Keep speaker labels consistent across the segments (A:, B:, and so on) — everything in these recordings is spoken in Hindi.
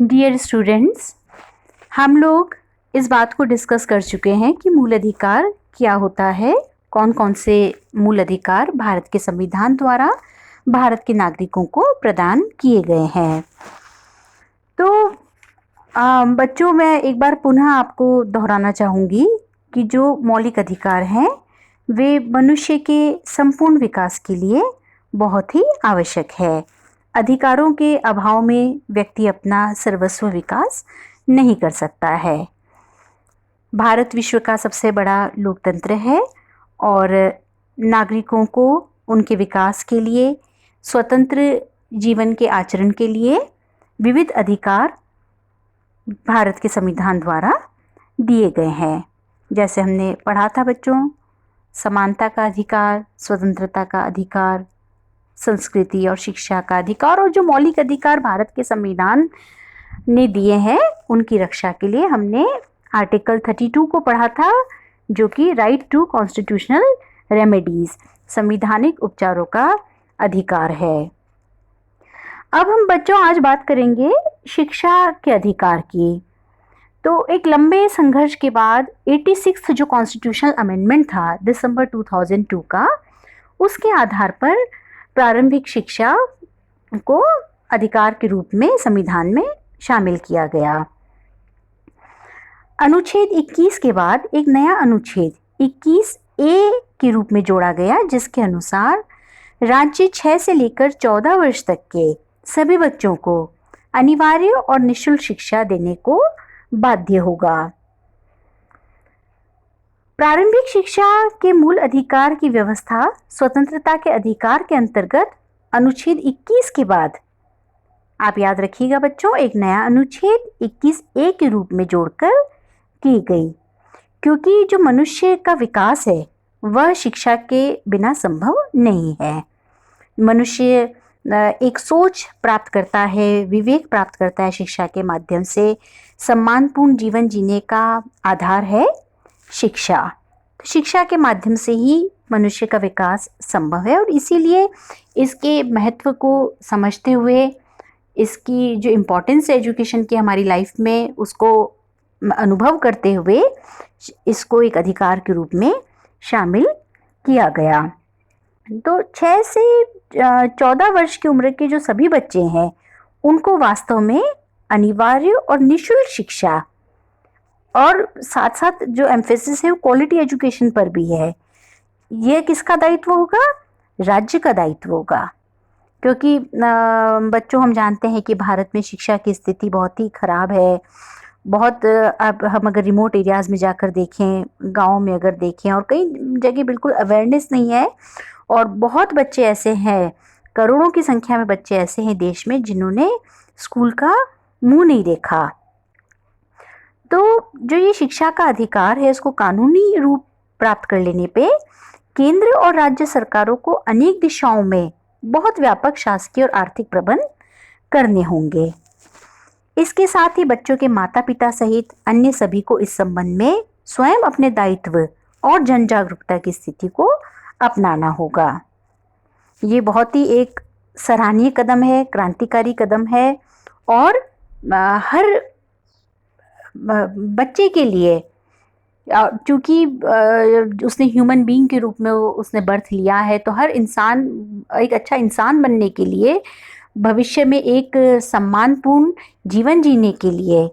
A: डियर स्टूडेंट्स, हम लोग इस बात को डिस्कस कर चुके हैं कि मूल अधिकार क्या होता है, कौन कौन से मूल अधिकार भारत के संविधान द्वारा भारत के नागरिकों को प्रदान किए गए हैं। तो बच्चों, मैं एक बार पुनः आपको दोहराना चाहूँगी कि जो मौलिक अधिकार हैं वे मनुष्य के संपूर्ण विकास के लिए बहुत ही आवश्यक है। अधिकारों के अभाव में व्यक्ति अपना सर्वस्व विकास नहीं कर सकता है। भारत विश्व का सबसे बड़ा लोकतंत्र है और नागरिकों को उनके विकास के लिए, स्वतंत्र जीवन के आचरण के लिए विविध अधिकार भारत के संविधान द्वारा दिए गए हैं। जैसे हमने पढ़ा था बच्चों, समानता का अधिकार, स्वतंत्रता का अधिकार, संस्कृति और शिक्षा का अधिकार, और जो मौलिक अधिकार भारत के संविधान ने दिए हैं उनकी रक्षा के लिए हमने आर्टिकल 32 को पढ़ा था, जो कि राइट टू कॉन्स्टिट्यूशनल रेमेडीज, संवैधानिक उपचारों का अधिकार है। अब हम बच्चों आज बात करेंगे शिक्षा के अधिकार की। तो एक लंबे संघर्ष के बाद 86 जो कॉन्स्टिट्यूशनल अमेंडमेंट था दिसंबर 2002 का, उसके आधार पर प्रारंभिक शिक्षा को अधिकार के रूप में संविधान में शामिल किया गया। अनुच्छेद 21 के बाद एक नया अनुच्छेद 21A के रूप में जोड़ा गया, जिसके अनुसार राज्य 6 से लेकर 14 वर्ष तक के सभी बच्चों को अनिवार्य और निःशुल्क शिक्षा देने को बाध्य होगा। प्रारंभिक शिक्षा के मूल अधिकार की व्यवस्था स्वतंत्रता के अधिकार के अंतर्गत अनुच्छेद 21 के बाद, आप याद रखिएगा बच्चों, एक नया अनुच्छेद 21A के रूप में जोड़कर की गई, क्योंकि जो मनुष्य का विकास है वह शिक्षा के बिना संभव नहीं है। मनुष्य एक सोच प्राप्त करता है, विवेक प्राप्त करता है शिक्षा के माध्यम से। सम्मानपूर्ण जीवन जीने का आधार है शिक्षा। शिक्षा के माध्यम से ही मनुष्य का विकास संभव है, और इसीलिए इसके महत्व को समझते हुए, इसकी जो इम्पोर्टेंस है एजुकेशन की हमारी लाइफ में, उसको अनुभव करते हुए इसको एक अधिकार के रूप में शामिल किया गया। तो 6 से 14 वर्ष की उम्र के जो सभी बच्चे हैं उनको वास्तव में अनिवार्य और निःशुल्क शिक्षा, और साथ साथ जो एम्फेसिस है वो क्वालिटी एजुकेशन पर भी है। ये किसका दायित्व होगा? राज्य का दायित्व होगा, क्योंकि बच्चों हम जानते हैं कि भारत में शिक्षा की स्थिति बहुत ही खराब है। बहुत अब हम अगर रिमोट एरियाज़ में जाकर देखें, गाँव में अगर देखें, और कई जगह बिल्कुल अवेयरनेस नहीं है, और बहुत बच्चे ऐसे हैं, करोड़ों की संख्या में बच्चे ऐसे हैं देश में जिन्होंने स्कूल का मुंह नहीं देखा। तो जो ये शिक्षा का अधिकार है, इसको कानूनी रूप प्राप्त कर लेने पे केंद्र और राज्य सरकारों को अनेक दिशाओं में बहुत व्यापक शासकीय और आर्थिक प्रबंध करने होंगे। इसके साथ ही बच्चों के माता पिता सहित अन्य सभी को इस संबंध में स्वयं अपने दायित्व और जन जागरूकता की स्थिति को अपनाना होगा। ये बहुत ही एक सराहनीय कदम है, क्रांतिकारी कदम है, और हर बच्चे के लिए, क्योंकि उसने ह्यूमन बीइंग के रूप में उसने बर्थ लिया है, तो हर इंसान एक अच्छा इंसान बनने के लिए, भविष्य में एक सम्मानपूर्ण जीवन जीने के लिए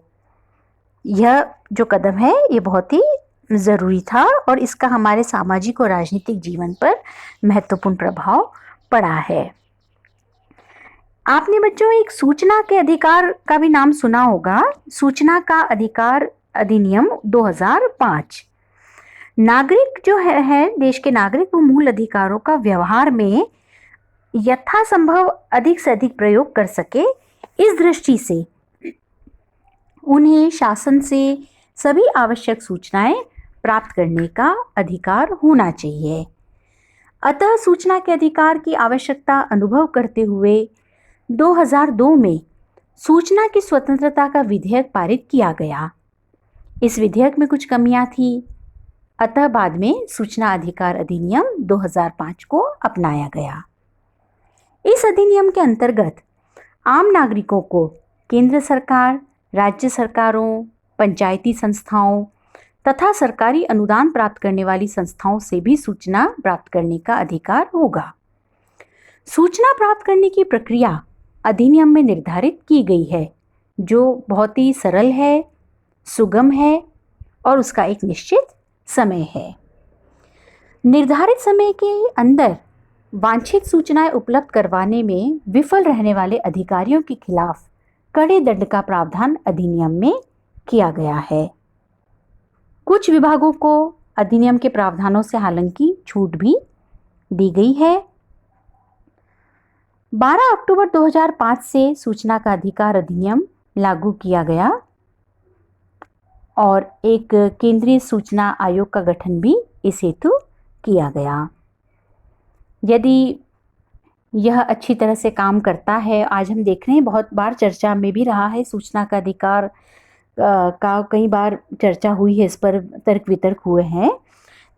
A: यह जो कदम है ये बहुत ही ज़रूरी था, और इसका हमारे सामाजिक और राजनीतिक जीवन पर महत्वपूर्ण प्रभाव पड़ा है। आपने बच्चों एक सूचना के अधिकार का भी नाम सुना होगा। सूचना का अधिकार अधिनियम 2005। नागरिक जो है देश के नागरिक, वो मूल अधिकारों का व्यवहार में यथासंभव अधिक से अधिक प्रयोग कर सके, इस दृष्टि से उन्हें शासन से सभी आवश्यक सूचनाएं प्राप्त करने का अधिकार होना चाहिए। अतः सूचना के अधिकार की आवश्यकता अनुभव करते हुए 2002 में सूचना की स्वतंत्रता का विधेयक पारित किया गया। इस विधेयक में कुछ कमियां थी, अतः बाद में सूचना अधिकार अधिनियम 2005 को अपनाया गया। इस अधिनियम के अंतर्गत आम नागरिकों को केंद्र सरकार, राज्य सरकारों, पंचायती संस्थाओं तथा सरकारी अनुदान प्राप्त करने वाली संस्थाओं से भी सूचना प्राप्त करने का अधिकार होगा। सूचना प्राप्त करने की प्रक्रिया अधिनियम में निर्धारित की गई है, जो बहुत ही सरल है, सुगम है और उसका एक निश्चित समय है। निर्धारित समय के अंदर वांछित सूचनाएं उपलब्ध करवाने में विफल रहने वाले अधिकारियों के खिलाफ कड़े दंड का प्रावधान अधिनियम में किया गया है। कुछ विभागों को अधिनियम के प्रावधानों से हालांकि छूट भी दी गई है। 12 अक्टूबर 2005 से सूचना का अधिकार अधिनियम लागू किया गया और एक केंद्रीय सूचना आयोग का गठन भी इस हेतु किया गया। यदि यह अच्छी तरह से काम करता है, आज हम देख रहे हैं बहुत बार चर्चा में भी रहा है, सूचना का अधिकार का कई बार चर्चा हुई है, इस पर तर्क वितर्क हुए हैं,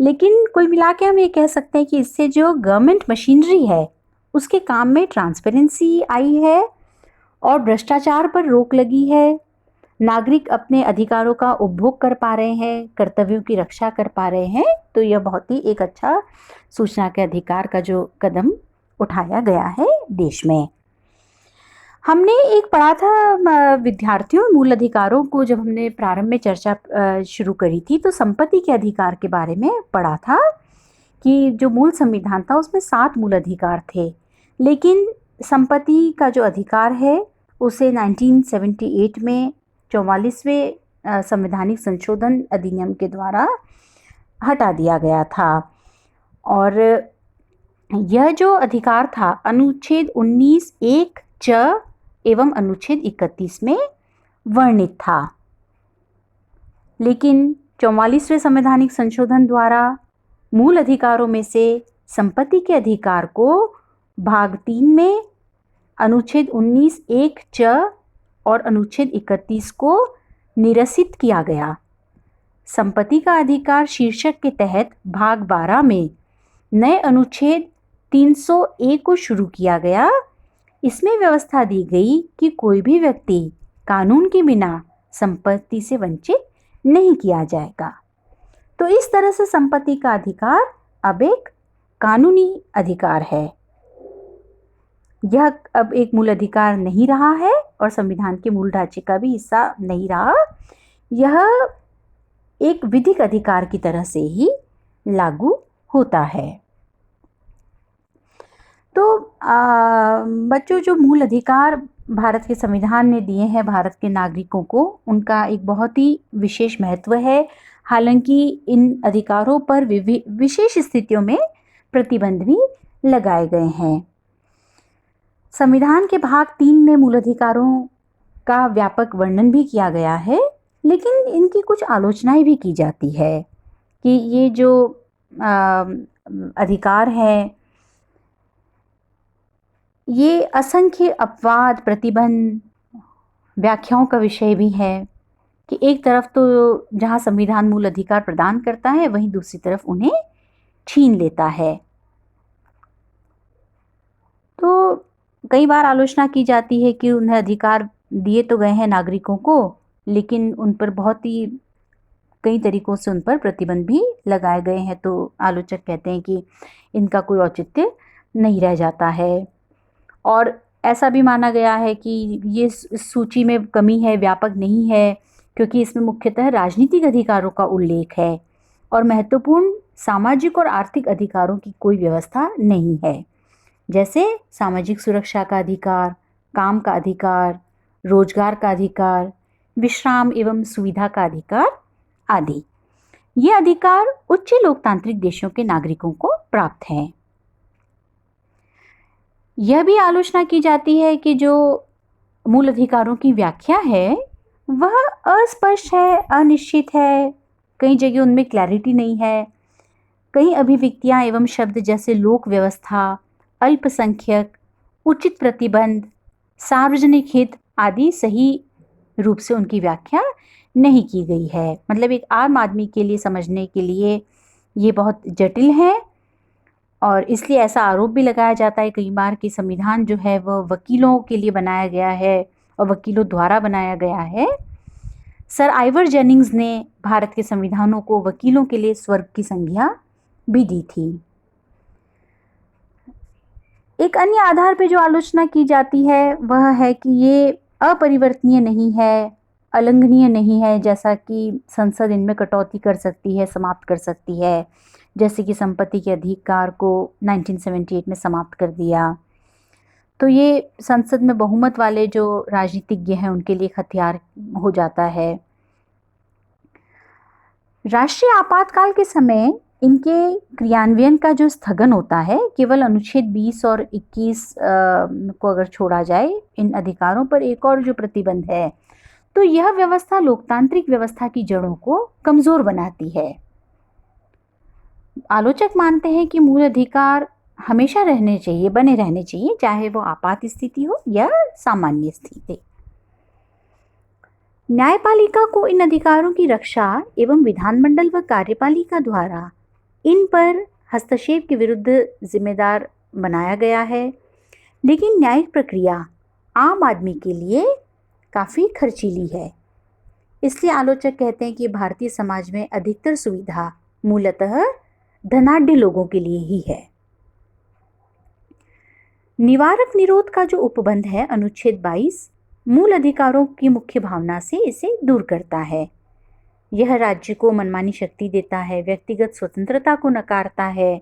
A: लेकिन कुल मिला के हम ये कह सकते हैं कि इससे जो गवर्नमेंट मशीनरी है उसके काम में ट्रांसपेरेंसी आई है और भ्रष्टाचार पर रोक लगी है। नागरिक अपने अधिकारों का उपभोग कर पा रहे हैं, कर्तव्यों की रक्षा कर पा रहे हैं। तो यह बहुत ही एक अच्छा सूचना के अधिकार का जो कदम उठाया गया है देश में। हमने एक पढ़ा था विद्यार्थियों मूल अधिकारों को, जब हमने प्रारंभ में चर्चा शुरू करी थी तो संपत्ति के अधिकार के बारे में पढ़ा था कि जो मूल संविधान था उसमें 7 मूल अधिकार थे, लेकिन संपत्ति का जो अधिकार है उसे 1978 में 44वें संवैधानिक संशोधन अधिनियम के द्वारा हटा दिया गया था। और यह जो अधिकार था अनुच्छेद 19(1) च एवं अनुच्छेद 31 में वर्णित था, लेकिन 44वें संवैधानिक संशोधन द्वारा मूल अधिकारों में से संपत्ति के अधिकार को भाग 3 में अनुच्छेद 19(1) च और अनुच्छेद 31 को निरसित किया गया। संपत्ति का अधिकार शीर्षक के तहत भाग 12 में नए अनुच्छेद 300(a) को शुरू किया गया। इसमें व्यवस्था दी गई कि कोई भी व्यक्ति कानून के बिना संपत्ति से वंचित नहीं किया जाएगा। तो इस तरह से संपत्ति का अधिकार अब एक कानूनी अधिकार है। यह अब एक मूल अधिकार नहीं रहा है और संविधान के मूल ढांचे का भी हिस्सा नहीं रहा। यह एक विधिक अधिकार की तरह से ही लागू होता है। तो बच्चों, जो मूल अधिकार भारत के संविधान ने दिए हैं भारत के नागरिकों को, उनका एक बहुत ही विशेष महत्व है। हालांकि इन अधिकारों पर विशेष स्थितियों में प्रतिबंध भी लगाए गए हैं। संविधान के भाग 3 में मूल अधिकारों का व्यापक वर्णन भी किया गया है, लेकिन इनकी कुछ आलोचनाएं भी की जाती है कि ये जो अधिकार है ये असंख्य अपवाद, प्रतिबंध, व्याख्याओं का विषय भी है कि एक तरफ तो जहां संविधान मूल अधिकार प्रदान करता है, वहीं दूसरी तरफ उन्हें छीन लेता है। तो कई बार आलोचना की जाती है कि उन्हें अधिकार दिए तो गए हैं नागरिकों को, लेकिन उन पर बहुत ही कई तरीकों से उन पर प्रतिबंध भी लगाए गए हैं। तो आलोचक कहते हैं कि इनका कोई औचित्य नहीं रह जाता है। और ऐसा भी माना गया है कि ये सूची में कमी है, व्यापक नहीं है, क्योंकि इसमें मुख्यतः राजनीतिक अधिकारों का उल्लेख है और महत्वपूर्ण सामाजिक और आर्थिक अधिकारों की कोई व्यवस्था नहीं है, जैसे सामाजिक सुरक्षा का अधिकार, काम का अधिकार, रोजगार का अधिकार, विश्राम एवं सुविधा का अधिकार आदि। ये अधिकार उच्च लोकतांत्रिक देशों के नागरिकों को प्राप्त हैं। यह भी आलोचना की जाती है कि जो मूल अधिकारों की व्याख्या है वह अस्पष्ट है, अनिश्चित है, कई जगह उनमें क्लैरिटी नहीं है। कई अभिव्यक्तियां एवं शब्द जैसे लोक व्यवस्था, अल्पसंख्यक, उचित प्रतिबंध, सार्वजनिक हित आदि सही रूप से उनकी व्याख्या नहीं की गई है। मतलब एक आम आदमी के लिए समझने के लिए ये बहुत जटिल है और इसलिए ऐसा आरोप भी लगाया जाता है कई बार कि संविधान जो है वह वकीलों के लिए बनाया गया है और वकीलों द्वारा बनाया गया है। सर आइवर जेनिंग्स ने भारत के संविधानों को वकीलों के लिए स्वर्ग की संज्ञा भी दी थी। एक अन्य आधार पर जो आलोचना की जाती है वह है कि ये अपरिवर्तनीय नहीं है, अलंघनीय नहीं है, जैसा कि संसद इनमें कटौती कर सकती है, समाप्त कर सकती है, जैसे कि संपत्ति के अधिकार को 1978 में समाप्त कर दिया। तो ये संसद में बहुमत वाले जो राजनीतिज्ञ हैं उनके लिए एक हथियार हो जाता है। राष्ट्रीय आपातकाल के समय इनके क्रियान्वयन का जो स्थगन होता है, केवल अनुच्छेद 20 और 21 को अगर छोड़ा जाए, इन अधिकारों पर एक और जो प्रतिबंध है, तो यह व्यवस्था लोकतांत्रिक व्यवस्था की जड़ों को कमजोर बनाती है। आलोचक मानते हैं कि मूल अधिकार हमेशा रहने चाहिए, बने रहने चाहिए, चाहे वो आपात स्थिति हो या सामान्य स्थिति। न्यायपालिका को इन अधिकारों की रक्षा एवं विधानमंडल व कार्यपालिका द्वारा इन पर हस्तक्षेप के विरुद्ध जिम्मेदार बनाया गया है। लेकिन न्यायिक प्रक्रिया आम आदमी के लिए काफ़ी खर्चीली है। इसलिए आलोचक कहते हैं कि भारतीय समाज में अधिकतर सुविधा मूलतः धनाढ्य लोगों के लिए ही है। निवारक निरोध का जो उपबंध है अनुच्छेद 22 मूल अधिकारों की मुख्य भावना से इसे दूर करता है। यह राज्य को मनमानी शक्ति देता है, व्यक्तिगत स्वतंत्रता को नकारता है।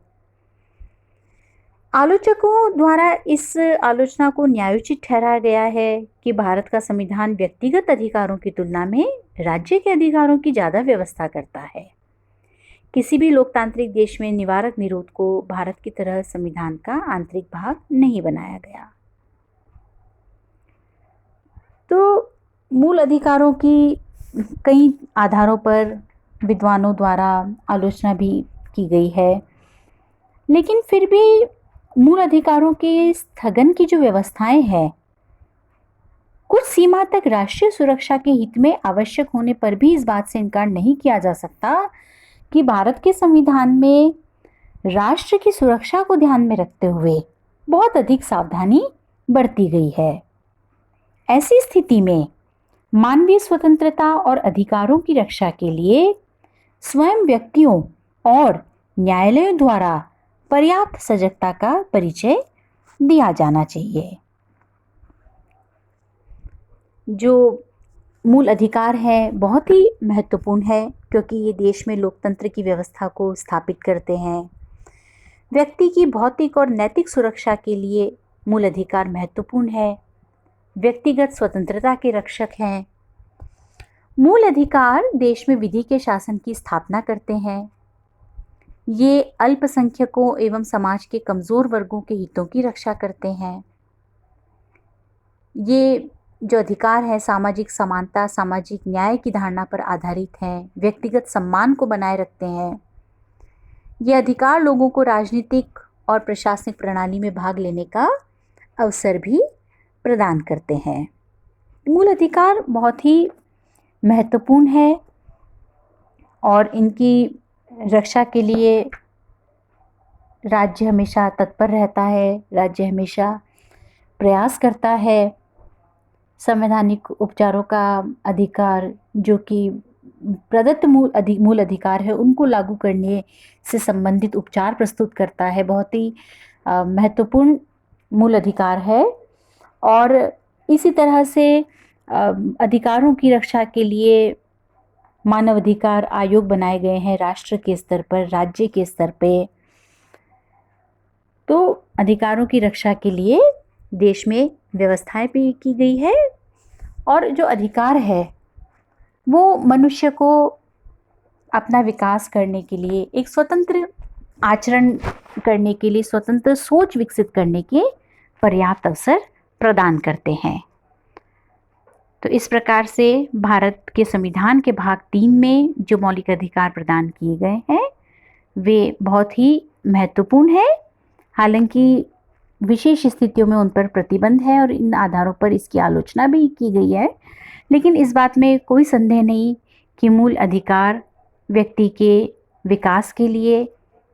A: आलोचकों द्वारा इस आलोचना को न्यायोचित ठहराया गया है कि भारत का संविधान व्यक्तिगत अधिकारों की तुलना में राज्य के अधिकारों की ज़्यादा व्यवस्था करता है। किसी भी लोकतांत्रिक देश में निवारक निरोध को भारत की तरह संविधान का आंतरिक भाग नहीं बनाया गया। तो मूल अधिकारों की कई आधारों पर विद्वानों द्वारा आलोचना भी की गई है, लेकिन फिर भी मूल अधिकारों के स्थगन की जो व्यवस्थाएं हैं, कुछ सीमा तक राष्ट्रीय सुरक्षा के हित में आवश्यक होने पर भी इस बात से इनकार नहीं किया जा सकता कि भारत के संविधान में राष्ट्र की सुरक्षा को ध्यान में रखते हुए बहुत अधिक सावधानी बरती गई है। ऐसी स्थिति में मानवीय स्वतंत्रता और अधिकारों की रक्षा के लिए स्वयं व्यक्तियों और न्यायालयों द्वारा पर्याप्त सजगता का परिचय दिया जाना चाहिए। जो मूल अधिकार है बहुत ही महत्वपूर्ण है, क्योंकि ये देश में लोकतंत्र की व्यवस्था को स्थापित करते हैं। व्यक्ति की भौतिक और नैतिक सुरक्षा के लिए मूल अधिकार महत्वपूर्ण है, व्यक्तिगत स्वतंत्रता के रक्षक हैं। मूल अधिकार देश में विधि के शासन की स्थापना करते हैं। ये अल्पसंख्यकों एवं समाज के कमज़ोर वर्गों के हितों की रक्षा करते हैं। ये जो अधिकार है सामाजिक समानता, सामाजिक न्याय की धारणा पर आधारित हैं, व्यक्तिगत सम्मान को बनाए रखते हैं। ये अधिकार लोगों को राजनीतिक और प्रशासनिक प्रणाली में भाग लेने का अवसर भी प्रदान करते हैं। मूल अधिकार बहुत ही महत्वपूर्ण है और इनकी रक्षा के लिए राज्य हमेशा तत्पर रहता है, राज्य हमेशा प्रयास करता है। संवैधानिक उपचारों का अधिकार जो कि प्रदत्त मूल अधिकार है उनको लागू करने से संबंधित उपचार प्रस्तुत करता है, बहुत ही महत्वपूर्ण मूल अधिकार है। और इसी तरह से अधिकारों की रक्षा के लिए मानवाधिकार आयोग बनाए गए हैं राष्ट्र के स्तर पर, राज्य के स्तर पे। तो अधिकारों की रक्षा के लिए देश में व्यवस्थाएं भी की गई है और जो अधिकार है वो मनुष्य को अपना विकास करने के लिए, एक स्वतंत्र आचरण करने के लिए, स्वतंत्र सोच विकसित करने के पर्याप्त अवसर प्रदान करते हैं। तो इस प्रकार से भारत के संविधान के भाग 3 में जो मौलिक अधिकार प्रदान किए गए हैं वे बहुत ही महत्वपूर्ण है। हालांकि विशेष स्थितियों में उन पर प्रतिबंध है और इन आधारों पर इसकी आलोचना भी की गई है, लेकिन इस बात में कोई संदेह नहीं कि मूल अधिकार व्यक्ति के विकास के लिए,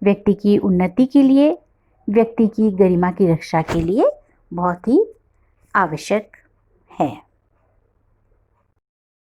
A: व्यक्ति की उन्नति के लिए, व्यक्ति की गरिमा की रक्षा के लिए बहुत ही आवश्यक है।